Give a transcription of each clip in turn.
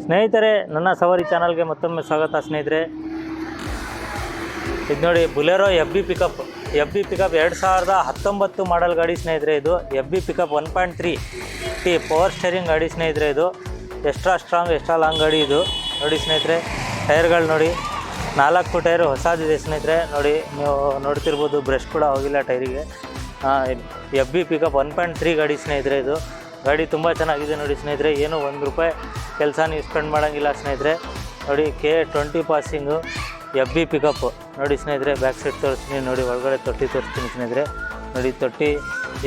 ಸ್ನೇಹಿತರೆ, ನನ್ನ ಸವಾರಿ ಚಾನಲ್ಗೆ ಮತ್ತೊಮ್ಮೆ ಸ್ವಾಗತ. ಸ್ನೇಹಿತರೆ, ಇದು ನೋಡಿ Bolero F B pickup 2019 model ಗಾಡಿ ಸ್ನೇಹಿತರೆ. ಇದು F B pickup 1.3 T power steering ಗಾಡಿ ಸ್ನೇಹಿತರೆ. ಇದು ಎಕ್ಸ್ಟ್ರಾ ಸ್ಟ್ರಾಂಗ್ ಎಕ್ಸ್ಟ್ರಾ ಲಾಂಗ್ ಗಾಡಿ ಇದು. ನೋಡಿ ಸ್ನೇಹಿತರೆ, ಟೈರ್ಗಳು ನೋಡಿ 4 ಟೈರು ಹೊಸದಿದೆ ಸ್ನೇಹಿತರೆ. ನೋಡಿ, ನೀವು ನೋಡ್ತಿರ್ಬೋದು, ಬ್ರಷ್ ಕೂಡ ಹೋಗಿಲ್ಲ ಟೈರಿಗೆ. ಎಫ್ ಬಿ ಪಿಕಪ್ 1.3 ಗಾಡಿ ಸ್ನೇಹಿತರೆ. ಇದು ಗಾಡಿ ತುಂಬ ಚೆನ್ನಾಗಿದೆ ನೋಡಿ ಸ್ನೇಹಿತರೆ. ಏನು ₹1 ಕೆಲಸ ನೀವು ಸ್ಪೆಂಡ್ ಮಾಡೋಂಗಿಲ್ಲ ಸ್ನೇಹಿತರೆ. ನೋಡಿ, K20 passing F B pickup ನೋಡಿ ಸ್ನೇಹಿತರೆ. ಬ್ಯಾಕ್ ಸೈಡ್ ತೋರಿಸ್ತೀನಿ ನೋಡಿ, ಒಳಗಡೆ ತೊಟ್ಟಿ ತೋರಿಸ್ತೀನಿ ಸ್ನೇಹಿತರೆ. ನೋಡಿ, ತೊಟ್ಟಿ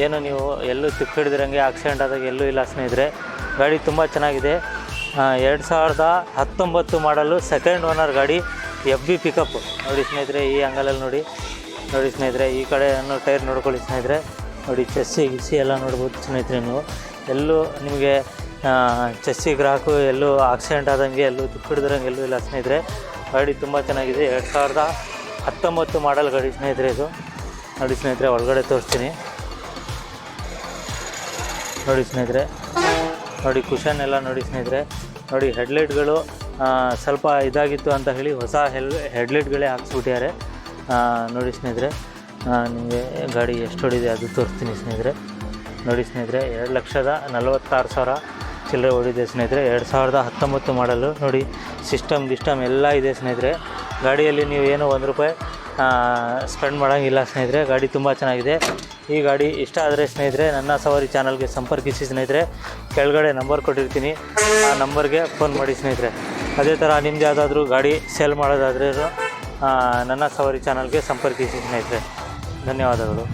ಏನು ನೀವು ಎಲ್ಲೂ ತಿಕ್ಕಿಡಿದ್ರಂಗೆ ಆಕ್ಸಿಡೆಂಟ್ ಆದಾಗ ಎಲ್ಲೂ ಇಲ್ಲ ಸ್ನೇಹಿತರೆ. ಗಾಡಿ ತುಂಬ ಚೆನ್ನಾಗಿದೆ. 2019 ಮಾಡಲು ಸೆಕೆಂಡ್ ಓನರ್ ಗಾಡಿ ಎಫ್ ಬಿ ಪಿಕಪ್ ನೋಡಿ ಸ್ನೇಹಿತರೆ. ಈ ಆಂಗಲಲ್ಲಿ ನೋಡಿ ಸ್ನೇಹಿತರೆ, ಈ ಕಡೆ ಟೈರ್ ನೋಡ್ಕೊಳ್ಳಿ ಸ್ನೇಹಿತರೆ. ನೋಡಿ, ಚೆಸ್ಸಿ ಗಿಸ್ಸಿ ಎಲ್ಲ ನೋಡ್ಬೋದು ಸ್ನೇಹಿತರೆ. ನೀವು ಎಲ್ಲೂ ನಿಮಗೆ ಚೆಸ್ಸಿ ಗ್ರಾಹಕು ಎಲ್ಲೂ ಆಕ್ಸಿಡೆಂಟ್ ಆದಂಗೆ ಎಲ್ಲೂ ತುಕ್ಕಿಡಿದ್ರಂಗೆ ಎಲ್ಲೂ ಇಲ್ಲ ಸ್ನೇಹಿತರೆ. ಗಾಡಿ ತುಂಬ ಚೆನ್ನಾಗಿದೆ. 2019 ಮಾಡಲ್ ಗಾಡಿ ಸ್ನೇಹಿತರೆ. ಇದು ನೋಡಿ ಸ್ನೇಹಿತರೆ, ಒಳಗಡೆ ತೋರಿಸ್ತೀನಿ ನೋಡಿ ಸ್ನೇಹಿತರೆ. ನೋಡಿ, ಕುಷನ್ ಎಲ್ಲ ನೋಡಿ ಸ್ನೇಹಿತರೆ. ನೋಡಿ, ಹೆಡ್ಲೈಟ್ಗಳು ಸ್ವಲ್ಪ ಇದಾಗಿತ್ತು ಅಂತ ಹೇಳಿ ಹೊಸ ಹೆಡ್ಲೈಟ್ಗಳೇ ಹಾಕ್ಸ್ಬಿಟ್ಟಿದ್ದಾರೆ ನೋಡಿ ಸ್ನೇಹಿತರೆ. ನಿಮಗೆ ಗಾಡಿ ಎಷ್ಟು ಹೊಡಿದೆ ಅದು ತೋರಿಸ್ತೀನಿ ಸ್ನೇಹಿತರೆ. ನೋಡಿ ಸ್ನೇಹಿತರೆ, 2,46,000 ಚಿಲ್ಲರೆ ಓಡಿದೆ ಸ್ನೇಹಿತರೆ. 2019 ಮಾಡಲು ನೋಡಿ. ಸಿಸ್ಟಮ್ ಎಲ್ಲ ಇದೆ ಸ್ನೇಹಿತರೆ. ಗಾಡಿಯಲ್ಲಿ ನೀವು ಏನು ₹1 ಸ್ಪೆಂಡ್ ಮಾಡೋಂಗಿಲ್ಲ ಸ್ನೇಹಿತರೆ. ಗಾಡಿ ತುಂಬ ಚೆನ್ನಾಗಿದೆ. ಈ ಗಾಡಿ ಇಷ್ಟ ಆದರೆ ಸ್ನೇಹಿತರೆ, ನನ್ನ ಸವಾರಿ ಚಾನಲ್ಗೆ ಸಂಪರ್ಕಿಸಿ ಸ್ನೇಹಿತರೆ. ಕೆಳಗಡೆ ನಂಬರ್ ಕೊಟ್ಟಿರ್ತೀನಿ, ಆ ನಂಬರ್ಗೆ ಫೋನ್ ಮಾಡಿ ಸ್ನೇಹಿತರೆ. ಅದೇ ಥರ ನಿಮ್ದು ಯಾವುದಾದ್ರೂ ಗಾಡಿ ಸೇಲ್ ಮಾಡೋದಾದ್ರೂ ನನ್ನ ಸವಾರಿ ಚಾನಲ್ಗೆ ಸಂಪರ್ಕಿಸಿ ಸ್ನೇಹಿತರೆ. ಧನ್ಯವಾದಗಳು.